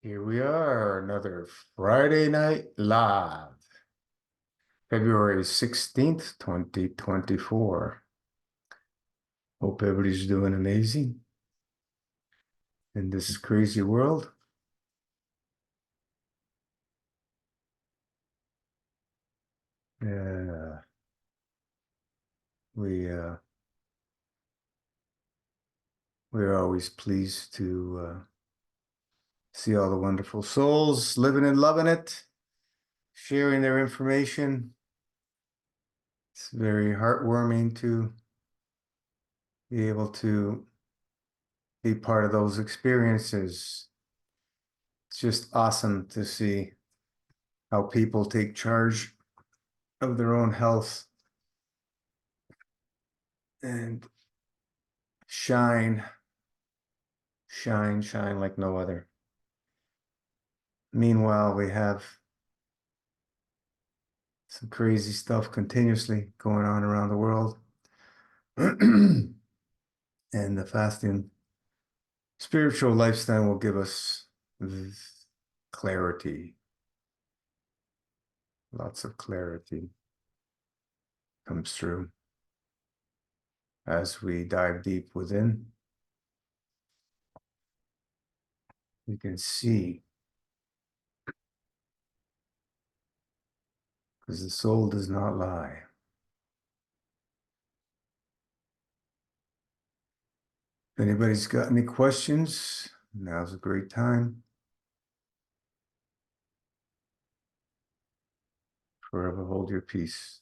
Here we are, another Friday Night Live, February 16th, 2024. Hope everybody's doing amazing in this crazy world. Yeah, we we're always pleased to see all the wonderful souls living and loving it, sharing their information. It's very heartwarming to be able to be part of those experiences. It's just awesome to see how people take charge of their own health and shine, shine like no other. Meanwhile, we have some crazy stuff continuously going on around the world. And the fasting spiritual lifestyle will give us clarity, lots of clarity comes through as we dive deep within. We can see because the soul does not lie. If anybody's got any questions, now's a great time. Forever hold your peace.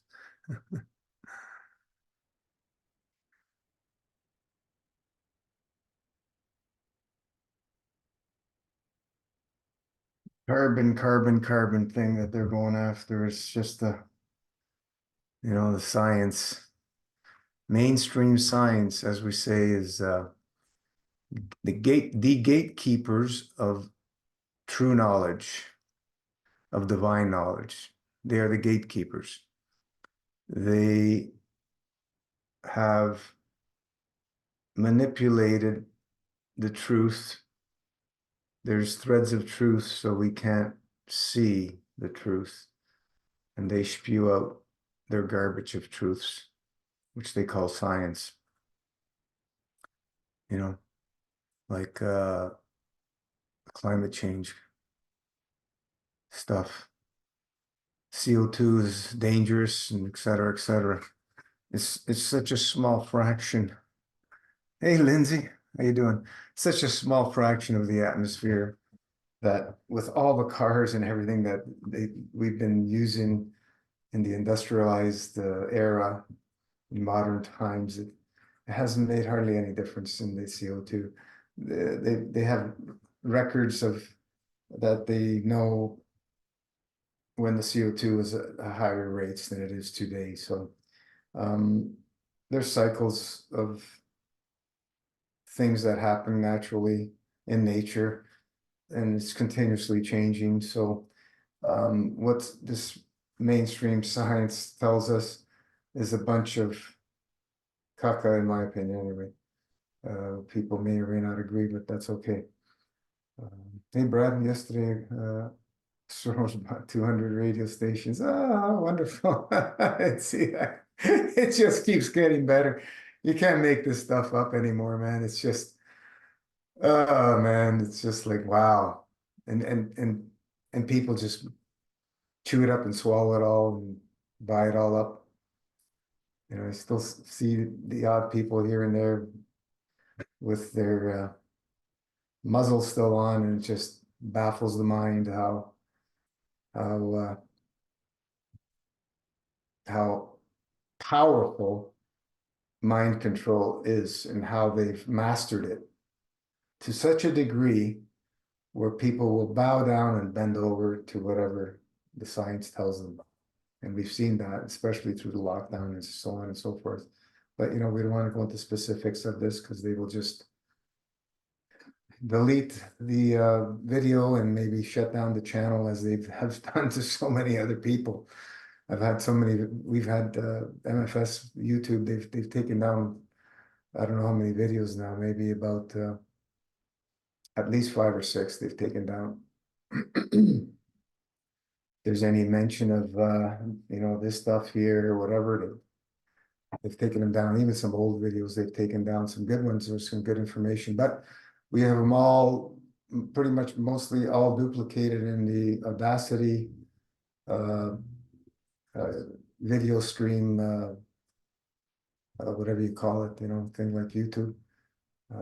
Carbon thing that they're going after. It's just the science, mainstream science, as we say, is the gatekeepers of true knowledge, of divine knowledge. They are the gatekeepers. They have manipulated the truth. There's threads of truth, so we can't see the truth. And they spew out their garbage of truths, which they call science. Like climate change stuff. CO2 is dangerous and et cetera, et cetera. It's such a small fraction. Hey, Lindsay, how you doing? Such a small fraction of the atmosphere that with all the cars and everything that we've been using in the industrialized era in modern times, it hasn't made hardly any difference in the CO2. They have records of that they know when the CO2 is at higher rates than it is today. So there's cycles of things that happen naturally in nature, and it's continuously changing. So what this mainstream science tells us is a bunch of caca, in my opinion, anyway. People may or may not agree, but that's okay. Hey, Brad, yesterday, Stroll's about 200 radio stations. Oh, wonderful. See, it just keeps getting better. You can't make this stuff up anymore, man. It's just, oh man, it's just like wow. And people just chew it up and swallow it all and buy it all up. I still see the odd people here and there with their muzzle still on, and it just baffles the mind how how powerful mind control is and how they've mastered it to such a degree where people will bow down and bend over to whatever the science tells them. And we've seen that, especially through the lockdown and so on and so forth. But we don't want to go into specifics of this because they will just delete the video and maybe shut down the channel as they have done to so many other people. We've had MFS YouTube, they've taken down, I don't know how many videos now, maybe about at least 5 or 6 they've taken down there's any mention of this stuff here or whatever, they've taken them down. Even some old videos they've taken down, some good ones. There's some good information, but we have them all pretty much mostly all duplicated in the Audacity uh, uh, video stream, whatever you call it, thing like YouTube.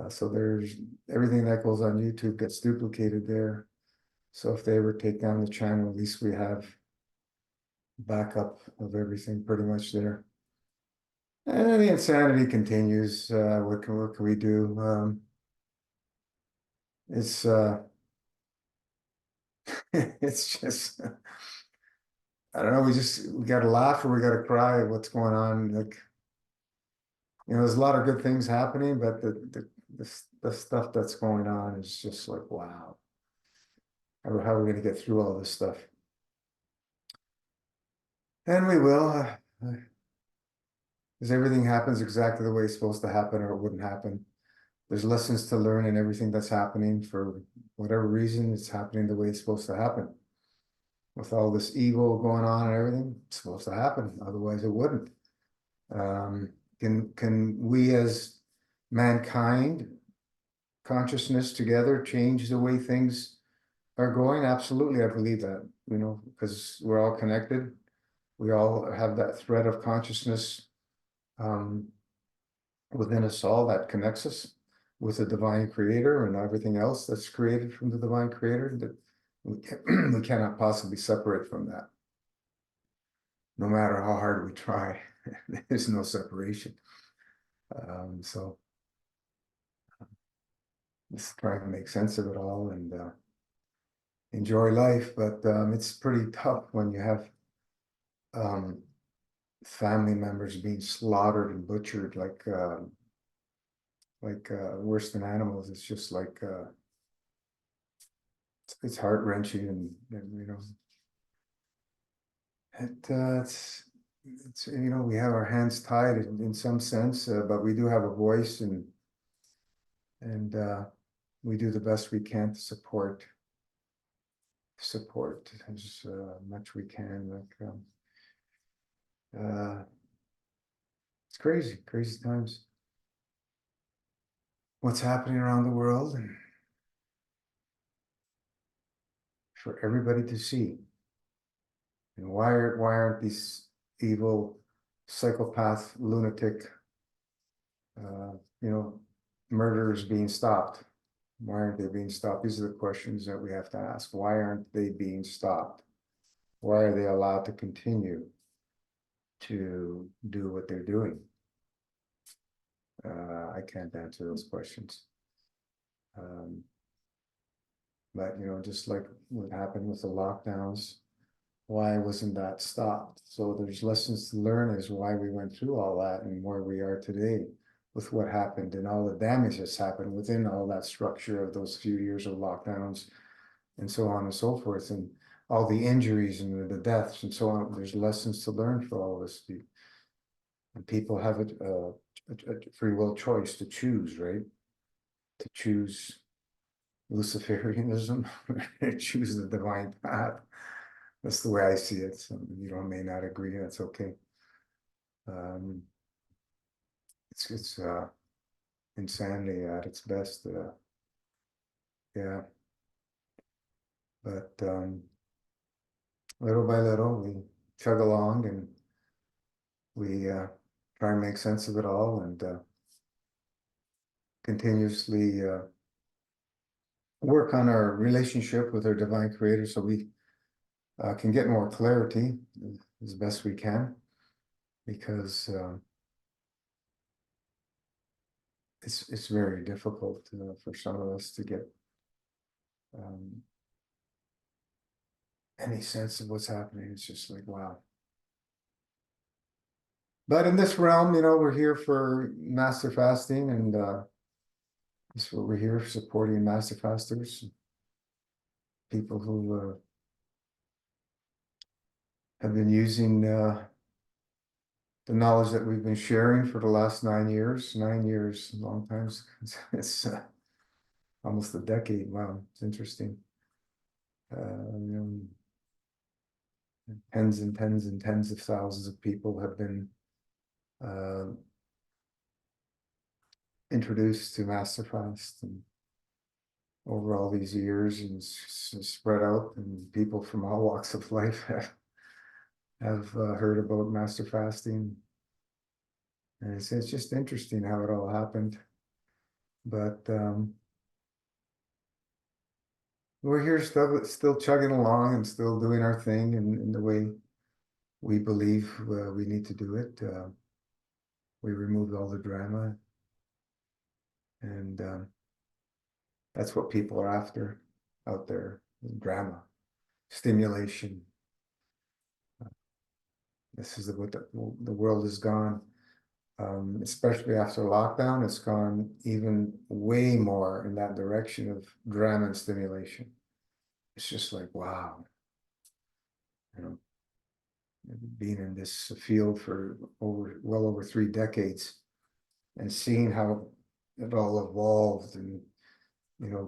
So there's everything that goes on YouTube gets duplicated there. So if they ever take down the channel, at least we have backup of everything pretty much there. And the insanity continues. What can we do? It's it's just I don't know. We gotta laugh or we gotta cry at what's going on. Like there's a lot of good things happening, but the stuff that's going on is just like wow. How are we gonna get through all this stuff? And we will. Because everything happens exactly the way it's supposed to happen, or it wouldn't happen. There's lessons to learn in everything that's happening. For whatever reason, it's happening the way it's supposed to happen. With all this evil going on and everything, it's supposed to happen. Otherwise, it wouldn't. Can we as mankind, consciousness together, change the way things are going? Absolutely, I believe that. Because we're all connected. We all have that thread of consciousness within us all that connects us with the divine creator and everything else that's created from the divine creator, that we cannot possibly separate from that. No matter how hard we try, there's no separation. So let's try to make sense of it all and enjoy life. But it's pretty tough when you have family members being slaughtered and butchered like worse than animals. It's just like it's heart-wrenching and it's we have our hands tied in some sense, but we do have a voice and we do the best we can to support as much we can. Like it's crazy times. What's happening around the world and for everybody to see. And why aren't these evil psychopath lunatic murderers being stopped? Why aren't they being stopped? These are the questions that we have to ask. Why aren't they being stopped? Why are they allowed to continue to do what they're doing? I can't answer those questions. But just like what happened with the lockdowns, why wasn't that stopped? So there's lessons to learn as why we went through all that and where we are today with what happened and all the damage that's happened within all that structure of those few years of lockdowns and so on and so forth, and all the injuries and the deaths and so on. There's lessons to learn for all of us. And people have a free will choice to choose, right? To choose Luciferianism, choose the divine path. That's the way I see it. So you may not agree. That's okay. It's insanity at its best. Yeah, but little by little we chug along and we try and make sense of it all and continuously work on our relationship with our divine creator so we can get more clarity as best we can, because it's very difficult for some of us to get any sense of what's happening. It's just like, wow. But in this realm, we're here for master fasting, and that's what we're here, supporting master fasters, people who have been using the knowledge that we've been sharing for the last 9 years. 9 years, a long time. It's almost a decade. Wow, it's interesting. Tens and tens and tens of thousands of people have been uh, introduced to Master Fast and over all these years and spread out, and people from all walks of life have heard about Master Fasting. And it's just interesting how it all happened. But we're here still chugging along and still doing our thing in the way we believe we need to do it. We removed all the drama, and that's what people are after out there: drama, stimulation. This is what the world has gone. Especially after lockdown, it's gone even way more in that direction of drama and stimulation. It's just like, wow, you know, being in this field for well over 3 decades and seeing how it all evolved, and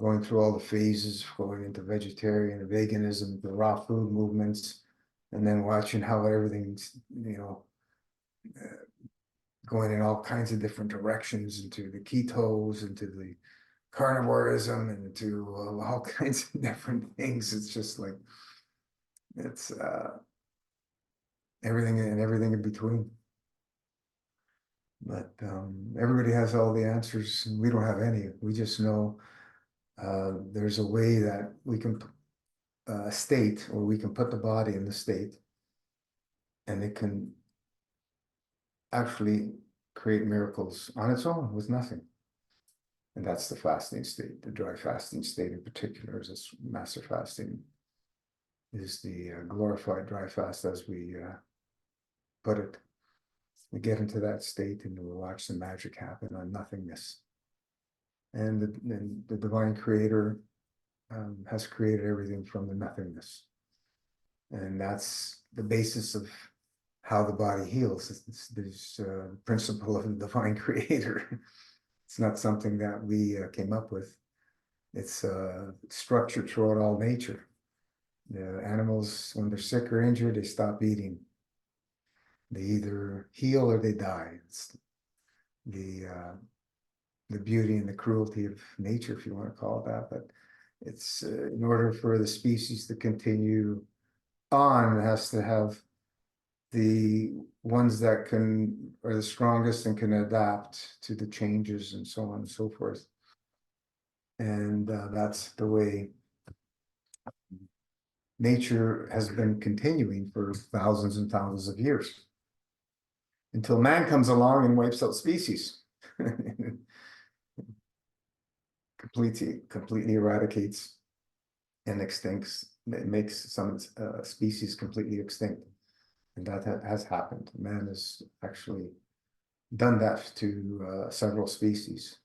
going through all the phases, going into vegetarian and veganism, the raw food movements, and then watching how everything's going in all kinds of different directions, into the ketos, into the carnivorism, and into all kinds of different things. It's just like it's everything and everything in between. But everybody has all the answers, and we don't have any. We just know there's a way that we can state, or we can put the body in the state, and it can actually create miracles on its own with nothing. And that's the fasting state, the dry fasting state in particular. Is this Master Fasting is the glorified dry fast, as we put it. We get into that state and we watch the magic happen on nothingness. And the divine creator has created everything from the nothingness. And that's the basis of how the body heals. It's this principle of the divine creator. It's not something that we came up with. It's structured throughout all nature. The animals, when they're sick or injured, they stop eating. They either heal or they die. It's the beauty and the cruelty of nature, if you want to call it that. But it's in order for the species to continue on, it has to have the ones that are the strongest and can adapt to the changes, and so on and so forth. And that's the way nature has been continuing for thousands and thousands of years, until man comes along and wipes out species. completely eradicates and extincts. It makes some species completely extinct, and that has happened. Man has actually done that to several species.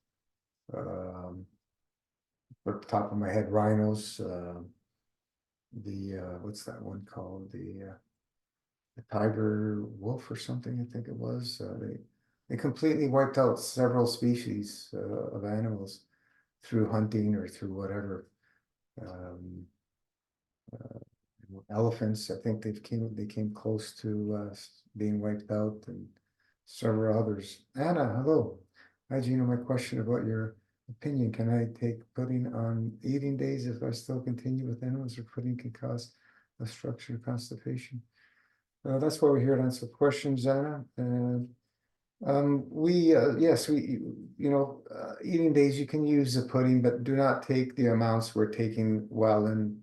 Off the top of my head, rhinos. What's that one called? The tiger wolf or something, I think it was. They completely wiped out several species of animals through hunting or through whatever. Um, Elephants, I think they came close to being wiped out, and several others. Anna, hello. Hi, Gino. My question about your opinion. Can I take pudding on eating days if I still continue with animals, or pudding can cause obstruction or constipation? That's why we're here to answer questions, Anna. Yes, eating days you can use the pudding, but do not take the amounts we're taking while in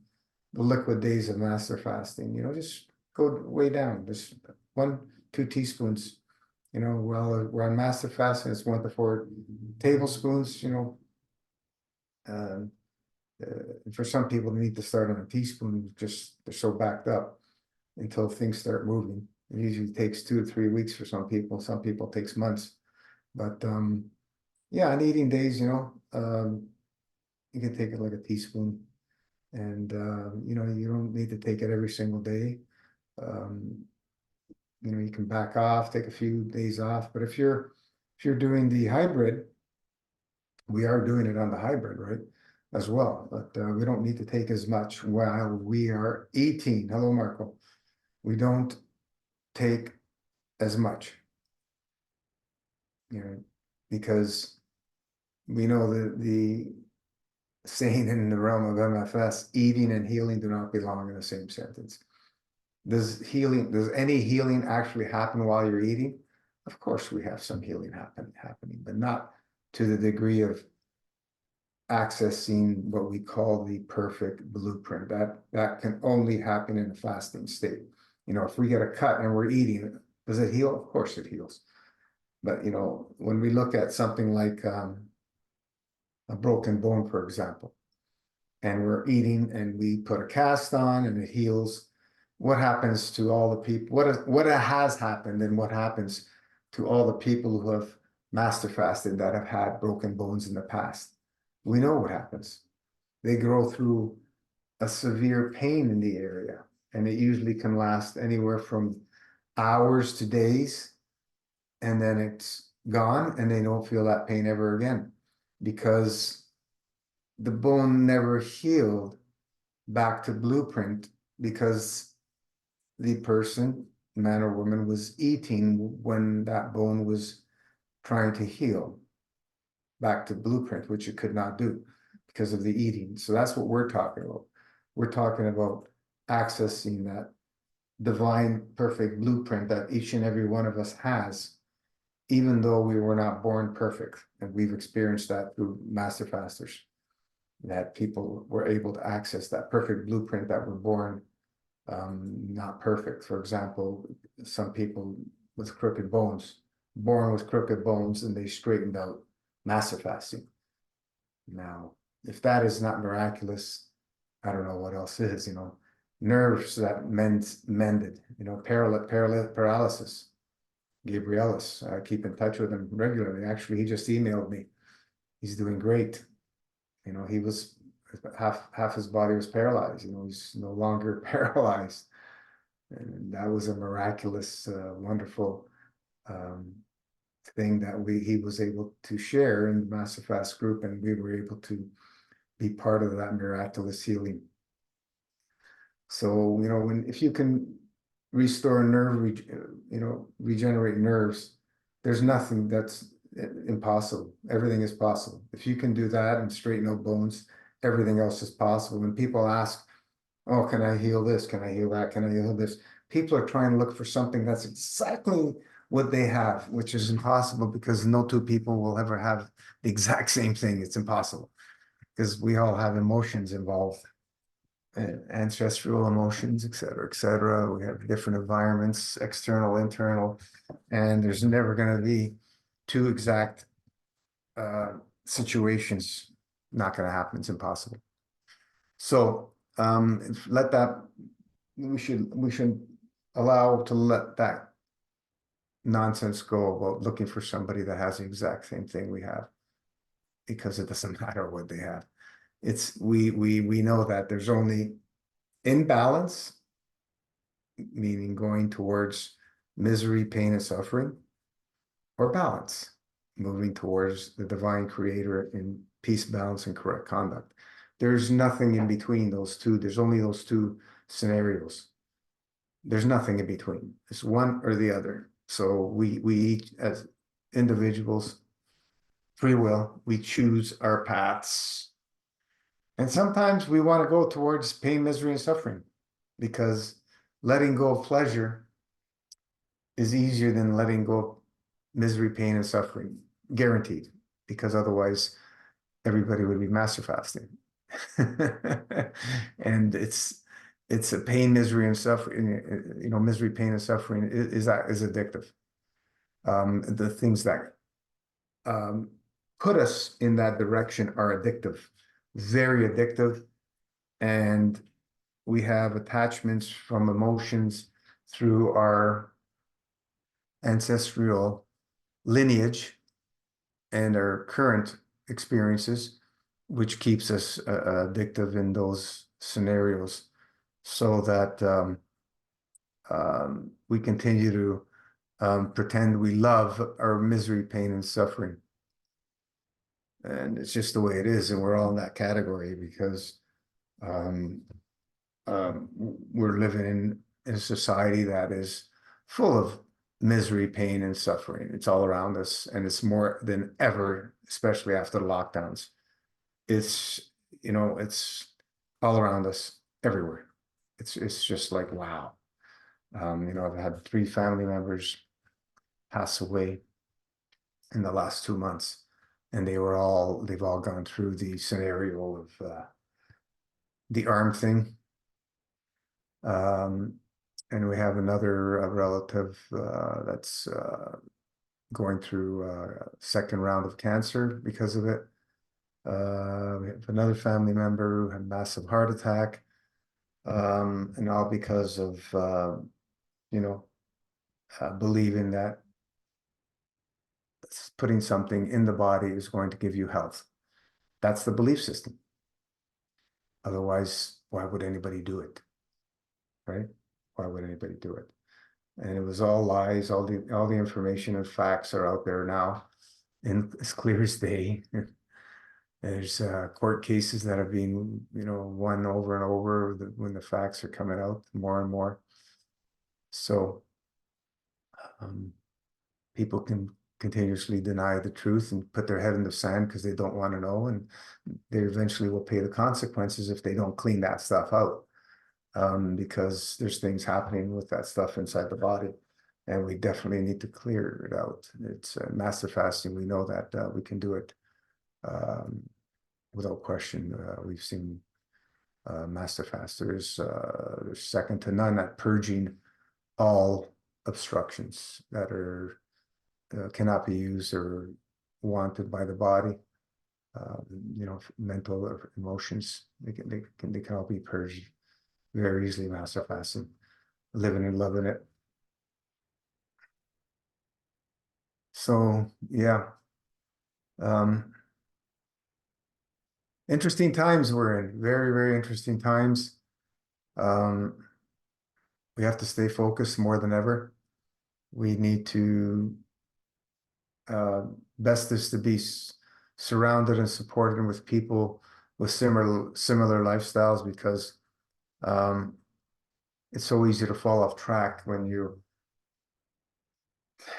the liquid days of Master Fasting. Just go way down, just 1-2 teaspoons. While we're on Master Fasting, it's 1 to 4 tablespoons. Um, for some people, they need to start on a teaspoon, just they're so backed up until things start moving. It usually takes 2 to 3 weeks for some people. Some people it takes months. But yeah, on eating days, you can take it like a teaspoon, and you don't need to take it every single day. You can back off, take a few days off. But if you're doing the hybrid, we are doing it on the hybrid, right? as well, but we don't need to take as much while we are eating. Hello, Marco. We don't take as much, you know, because we know that the saying in the realm of MFS, eating and healing do not belong in the same sentence. Does any healing actually happen while you're eating? Of course, we have some healing happening, but not to the degree of accessing what we call the perfect blueprint. That can only happen in a fasting state. You know, if we get a cut and we're eating, does it heal? Of course it heals. But you know, when we look at something like a broken bone, for example, and we're eating and we put a cast on and it heals, what happens to all the people? What has happened and what happens to all the people who have master fasted that have had broken bones in the past? We know what happens. They go through a severe pain in the area, and it usually can last anywhere from hours to days, and then it's gone and they don't feel that pain ever again because the bone never healed back to blueprint because the person, man or woman, was eating when that bone was trying to heal back to blueprint, which it could not do because of the eating. So that's what we're talking about. We're talking about accessing that divine perfect blueprint that each and every one of us has, even though we were not born perfect. And we've experienced that through master fasters, that people were able to access that perfect blueprint that were born not perfect. For example, some people with crooked bones, born with crooked bones, and they straightened out master fasting. Now, if that is not miraculous, I don't know what else is, you know. Nerves that mended, you know, paralysis. Gabrielis, I keep in touch with him regularly. Actually, he just emailed me. He's doing great. You know, he was half his body was paralyzed. You know, he's no longer paralyzed, and that was a miraculous, wonderful thing that he was able to share in the Master Fast group, and we were able to be part of that miraculous healing. So, you know, if you can restore regenerate nerves, there's nothing that's impossible. Everything is possible. If you can do that and straighten out bones, everything else is possible. When people ask, oh, can I heal this? Can I heal that? Can I heal this? People are trying to look for something that's exactly what they have, which is impossible because no two people will ever have the exact same thing. It's impossible because we all have emotions involved, ancestral emotions, et cetera, et cetera. We have different environments, external, internal, and there's never going to be two exact situations. Not going to happen. It's impossible. So let that, we should allow to let that nonsense go about looking for somebody that has the exact same thing we have, because it doesn't matter what they have. It's we know that there's only imbalance, meaning going towards misery, pain, and suffering, or balance, moving towards the divine creator in peace, balance, and correct conduct. There's nothing in between those two. There's only those two scenarios. There's nothing in between. It's one or the other. So we each, as individuals, free will, we choose our paths. And sometimes we want to go towards pain, misery, and suffering, because letting go of pleasure is easier than letting go of misery, pain, and suffering, guaranteed, because otherwise everybody would be master fasting. And it's a pain, misery, and suffering, you know, misery, pain, and suffering is addictive. The things that put us in that direction are addictive, very addictive. And we have attachments from emotions through our ancestral lineage and our current experiences, which keeps us addictive in those scenarios, so that we continue to pretend we love our misery, pain, and suffering. And it's just the way it is, and we're all in that category because um, we're living in a society that is full of misery, pain, and suffering. It's all around us, and it's more than ever, especially after the lockdowns. It's, it's all around us everywhere. It's just like, wow. I've had three family members pass away in the last 2 months, and they've all gone through the scenario of the arm thing. Um, and we have another relative that's going through a second round of cancer because of it. We have another family member who had a massive heart attack, and all because of you know believing that putting something in the body is going to give you health. That's the belief system. Otherwise, why would anybody do it? Right? Why would anybody do it? And it was all lies. All the information and facts are out there now, and as clear as day. There's court cases that have been, won over and over when the facts are coming out more and more. So um, people can continuously deny the truth and put their head in the sand because they don't want to know, and they eventually will pay the consequences if they don't clean that stuff out. Because there's things happening with that stuff inside the body, and we definitely need to clear it out. It's master fasting. We know that we can do it um, without question. We've seen master fasters, they're second to none at purging all obstructions that are cannot be used or wanted by the body. Mental or emotions, they can all be purged very easily. Master fasting, living and loving it. So yeah, um, interesting times we're in. Very, very interesting times. Um, we have to stay focused more than ever. We need to uh, best is to be surrounded and supported with people with similar lifestyles, because um, it's so easy to fall off track when you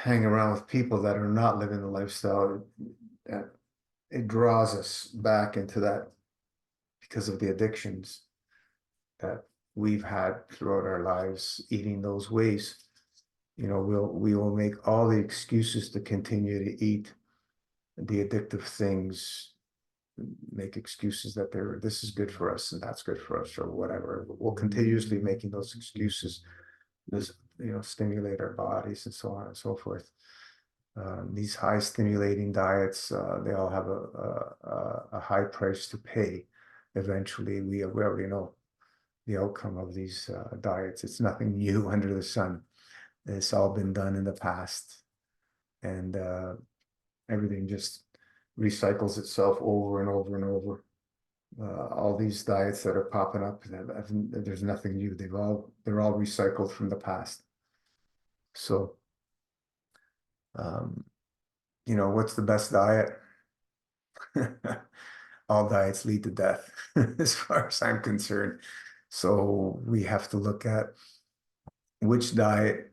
hang around with people that are not living the lifestyle. That it draws us back into that because of the addictions that we've had throughout our lives, eating those ways. We will make all the excuses to continue to eat the addictive things, make excuses that this is good for us and that's good for us or whatever. We'll continuously making those excuses, this, stimulate our bodies and so on and so forth. These high stimulating diets, they all have a high price to pay. Eventually, we already know the outcome of these diets. It's nothing new under the sun. It's all been done in the past, and everything just recycles itself over and over and over. All these diets that are popping up, there's nothing new. They're all recycled from the past. So, um, what's the best diet? All diets lead to death, as far as I'm concerned. So we have to look at which diet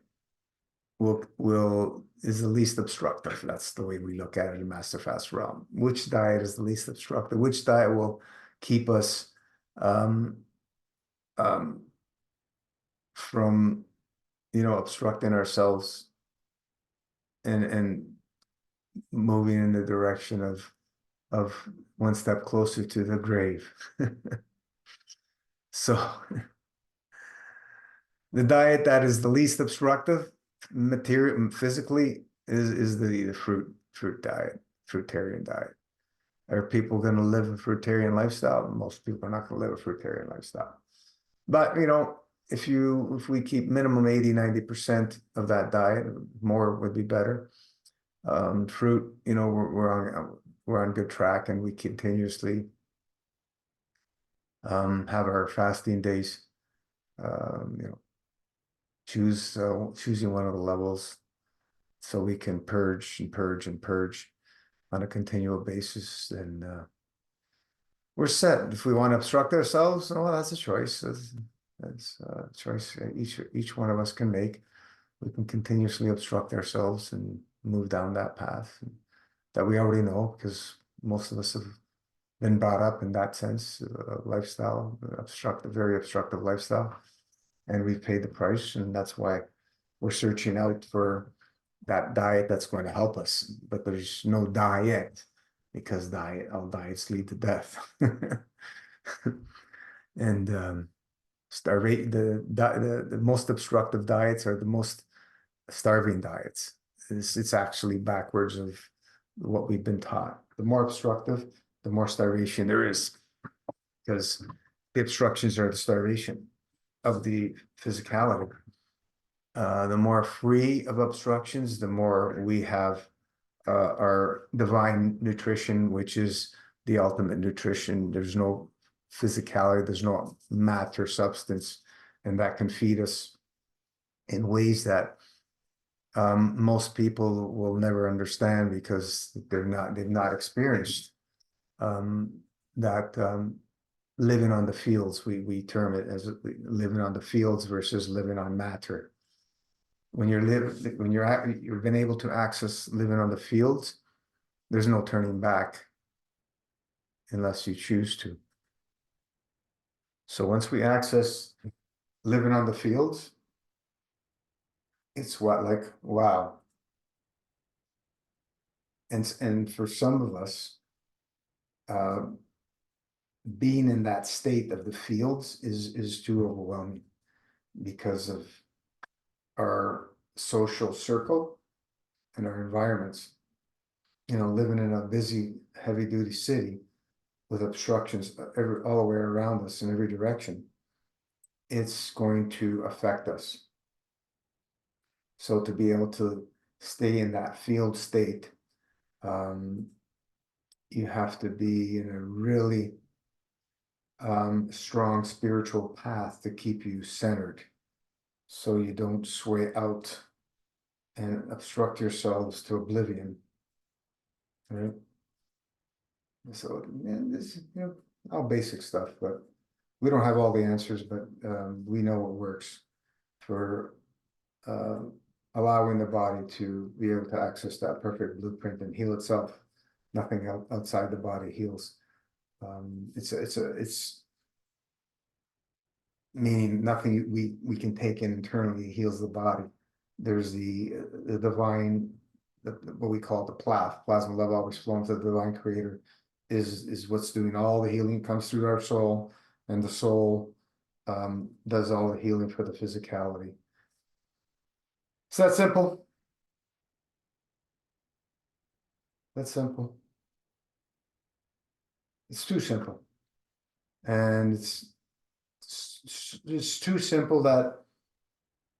will is the least obstructive. That's the way we look at it in Master Fast realm. Which diet is the least obstructive? Which diet will keep us um, um, from obstructing ourselves and moving in the direction of one step closer to the grave. So the diet that is the least obstructive material physically is the fruit diet, fruitarian diet. Are people going to live a fruitarian lifestyle? Most people are not going to live a fruitarian lifestyle. But if we keep minimum 80-90% of that diet, more would be better. Fruit, we're on good track, and we continuously have our fasting days. Um, you know, choosing one of the levels so we can purge and purge and purge. on a continual basis, then we're set. If we want to obstruct ourselves, well, that's a choice. That's a choice each one of us can make. We can continuously obstruct ourselves and move down that path that we already know, because most of us have been brought up in that sense, lifestyle, very obstructive lifestyle, and we've paid the price, and that's why we're searching out for that diet that's going to help us. But there's no diet, because all diets lead to death. And the most obstructive diets are the most starving diets. It's actually backwards of what we've been taught. The more obstructive, the more starvation there is, because the obstructions are the starvation of the physicality. The more free of obstructions, the more we have our divine nutrition, which is the ultimate nutrition. There's no physicality, there's no matter, substance, and that can feed us in ways that most people will never understand, because they've not experienced that living on the fields. We term it as living on the fields versus living on matter. When you've been able to access living on the fields, there's no turning back unless you choose to. So once we access living on the fields, it's like, wow. And for some of us, being in that state of the fields is too overwhelming, because of our social circle and our environments. Living in a busy, heavy-duty city with obstructions all the way around us in every direction, it's going to affect us. So to be able to stay in that field state, you have to be in a really strong spiritual path to keep you centered, so you don't sway out and obstruct yourselves to oblivion, right? So, this, all basic stuff, but we don't have all the answers, but we know what works for allowing the body to be able to access that perfect blueprint and heal itself. Nothing outside the body heals. It's meaning nothing we can take in internally heals the body. There's the divine, what we call the plasma love always flowing to the divine creator, is what's doing all the healing. Comes through our soul, and the soul does all the healing for the physicality. It's that simple. That's simple. It's too simple, and it's too simple that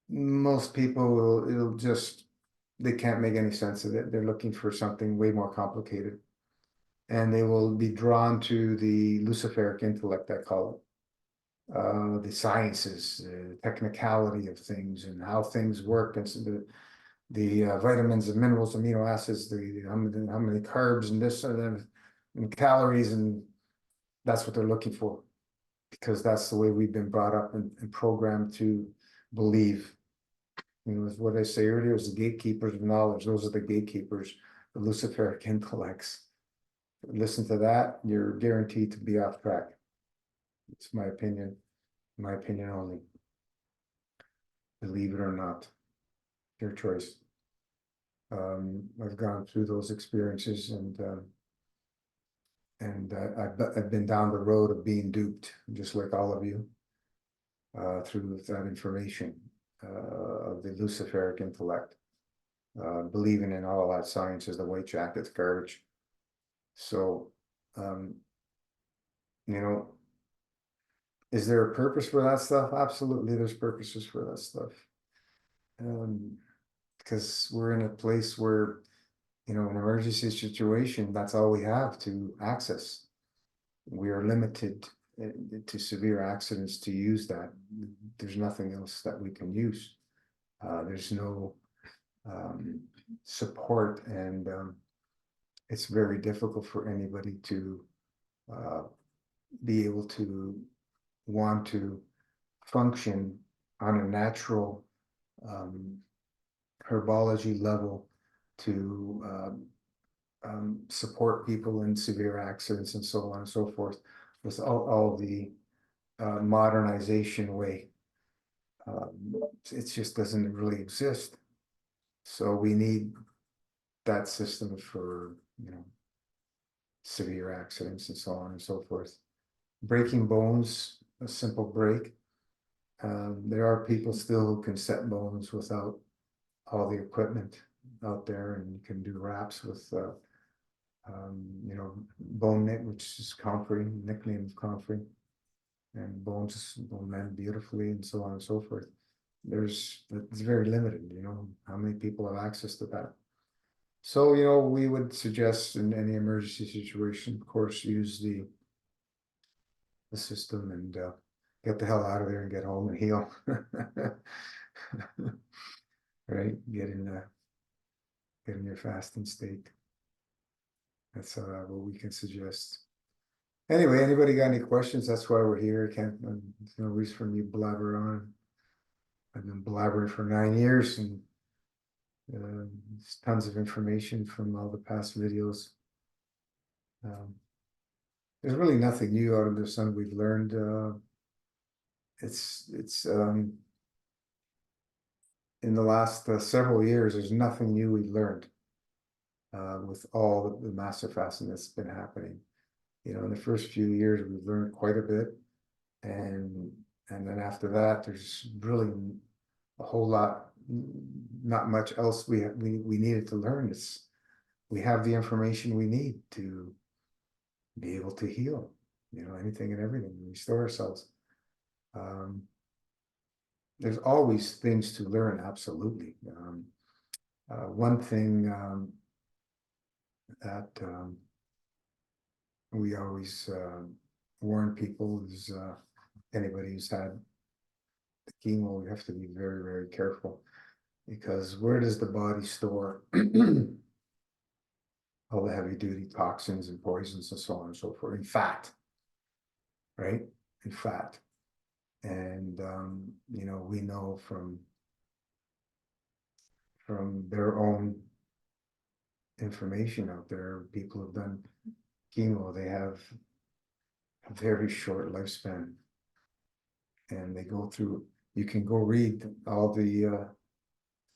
most people they can't make any sense of it. They're looking for something way more complicated, and they will be drawn to the Luciferic intellect, I call it, the sciences, the technicality of things, and how things work, and so the vitamins and minerals, amino acids, how many carbs and this and calories, and that's what they're looking for, because that's the way we've been brought up and programmed to believe. What I say earlier is the gatekeepers of knowledge. Those are the gatekeepers, the Luciferic intellects. Listen to that, you're guaranteed to be off track. It's my opinion only. Believe it or not, your choice. I've gone through those experiences, and I've been down the road of being duped, just like all of you, through that information of the Luciferic intellect, believing in all that science is the white jacket's garbage. So, is there a purpose for that stuff? Absolutely, there's purposes for that stuff. Because we're in a place where, an emergency situation, that's all we have to access. We are limited to severe accidents to use that. There's nothing else that we can use. There's no support and it's very difficult for anybody to be able to want to function on a natural herbology level to support people in severe accidents and so on and so forth with all the modernization way. It just doesn't really exist. So we need that system for, severe accidents and so on and so forth. Breaking bones, a simple break. There are people still who can set bones without all the equipment out there, and you can do wraps with, bone knit, which is comfrey, nickname of comfrey, and bones will mend beautifully, and so on and so forth. It's very limited, how many people have access to that. So, we would suggest in any emergency situation, of course, use the system and get the hell out of there and get home and heal. Right? Get in your fasting state. That's what we can suggest. Anyway, anybody got any questions? That's why we're here. Can't, there's no reason for me to blabber on. I've been blabbering for 9 years, and there's tons of information from all the past videos. There's really nothing new out of the sun we've learned. It's in the last several years, there's nothing new we've learned with all the massive fasting that's been happening. In the first few years, we've learned quite a bit, and then after that, there's really a whole lot, not much else we needed to learn. We have the information we need to be able to heal, anything and everything, restore ourselves. There's always things to learn, absolutely. One thing that we always warn people is anybody who's had the chemo, you have to be very, very careful, because where does the body store all the heavy duty toxins and poisons and so on and so forth? In fat, right? In fat. And we know from their own information out there, people who've done chemo, they have a very short lifespan, and they go through, you can go read all the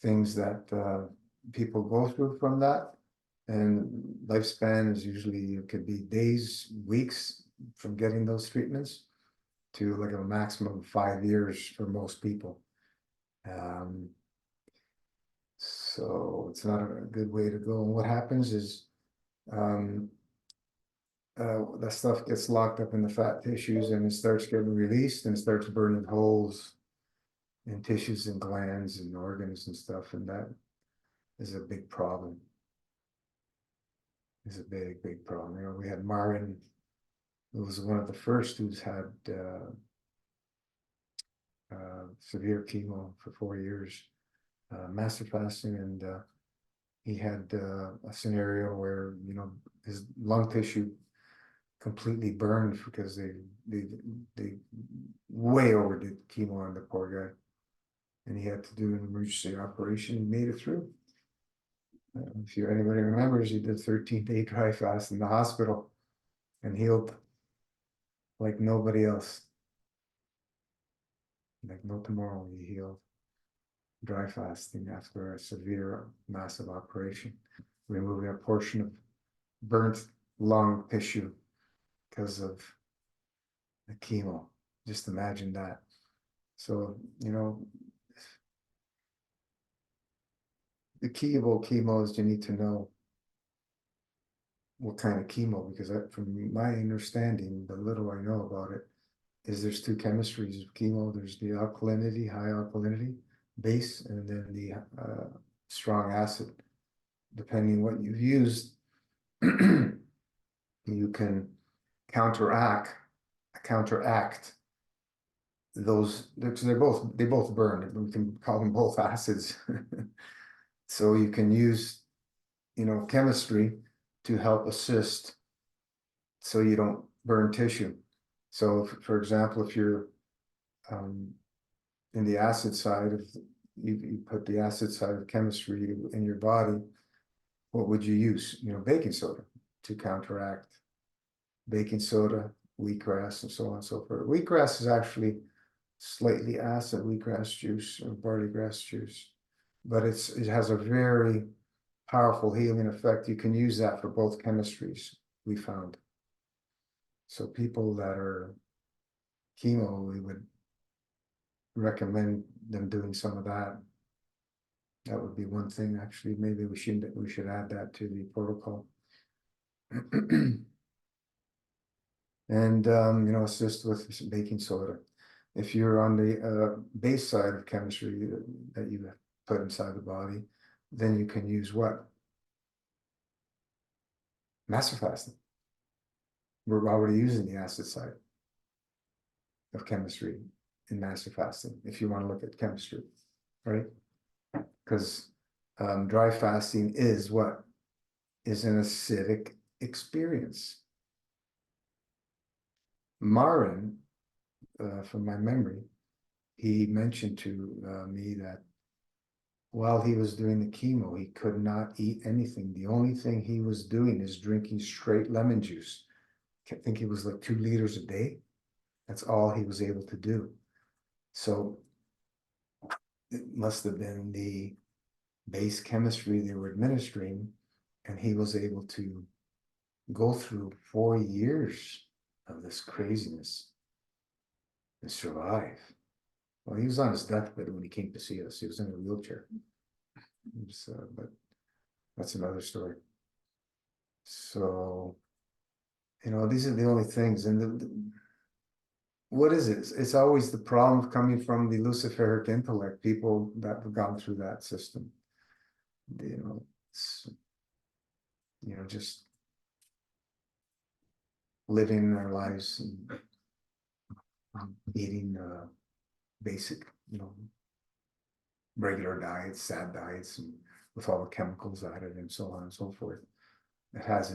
things that people go through from that, and lifespan is usually, it could be days, weeks from getting those treatments to like a maximum of 5 years for most people. So it's not a good way to go. And what happens is that stuff gets locked up in the fat tissues, and it starts getting released, and it starts burning holes in tissues and glands and organs and stuff, and that is a big problem. It's a big, big problem. We had Marin, who was one of the first who's had severe chemo for 4 years, massive fasting, and he had a scenario where his lung tissue completely burned because they way overdid chemo on the poor guy, and he had to do an emergency operation. He made it through. If anybody remembers, he did 13-day dry fast in the hospital and healed like nobody else. Like no tomorrow, he healed. Dry fasting after a severe, massive operation, removing a portion of burnt lung tissue because of the chemo. Just imagine that. So, the key about chemo is you need to know what kind of chemo, because from my understanding, the little I know about it, is there's two chemistries of chemo. There's the alkalinity, high alkalinity base, and then the strong acid. Depending what you've used, you can counteract those, because they both burn. We can call them both acids. So you can use chemistry to help assist so you don't burn tissue. So for example, if you're in the acid side of, you put the acid side of chemistry in your body, what would you use? Baking soda to counteract baking soda, wheatgrass, and so on and so forth. Wheatgrass is actually slightly acid, wheatgrass juice or barley grass juice, but it has a very powerful healing effect. You can use that for both chemistries, we found. So people that are chemo, we would recommend them doing some of that. That would be one thing, actually. Maybe we should add that to the protocol. And assist with some baking soda. If you're on the base side of chemistry that you put inside the body, then you can use what? Master fasting. We're already using the acid side of chemistry in master fasting, if you want to look at chemistry, right? Because dry fasting is what? Is an acidic experience. Marin, from my memory, he mentioned to me that while he was doing the chemo, he could not eat anything. The only thing he was doing is drinking straight lemon juice. I think it was like 2 liters a day. That's all he was able to do. So it must have been the base chemistry they were administering, and he was able to go through 4 years of this craziness and survive. Well, he was on his deathbed when he came to see us. He was in a wheelchair. But that's another story. So, these are the only things. And what is it? It's always the problem coming from the Luciferic intellect, people that have gone through that system. Just living their lives and eating basic, regular diets, sad diets, and with all the chemicals added and so on and so forth. It has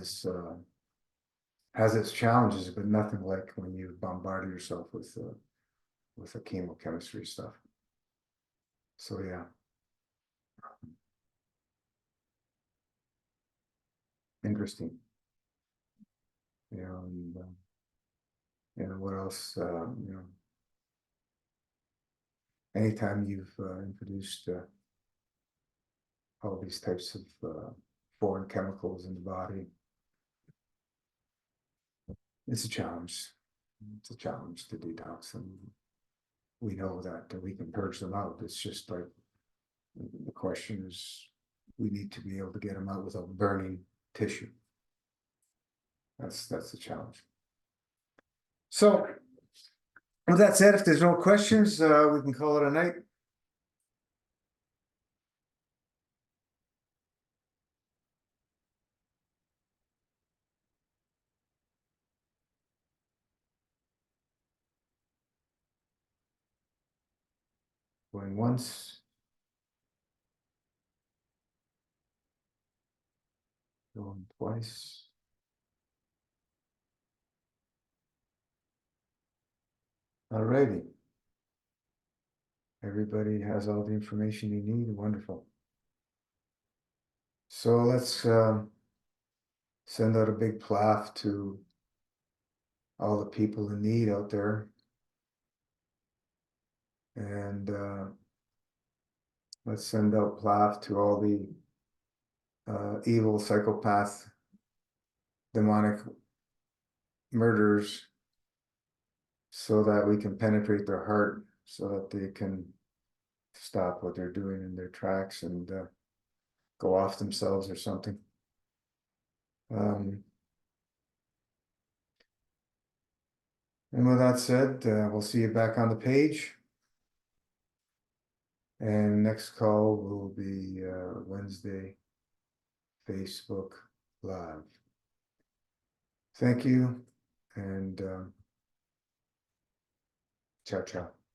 its challenges, but nothing like when you bombard yourself with the chemochemistry stuff. So yeah. Interesting. And what else? Anytime you've introduced all these types of foreign chemicals in the body, it's a challenge. It's a challenge to detox them. We know that we can purge them out. It's just like the question is, we need to be able to get them out without burning tissue. That's the challenge. So with that said, if there's no questions, we can call it a night. Going once. Going twice. Alrighty. Everybody has all the information you need. Wonderful. So let's send out a big plaf to all the people in need out there. And let's send out plaf to all the evil psychopath, demonic murderers, so that we can penetrate their heart, so that they can stop what they're doing in their tracks and go off themselves or something. And with that said, we'll see you back on the page. And next call will be Wednesday, Facebook Live. Thank you, and ciao, ciao.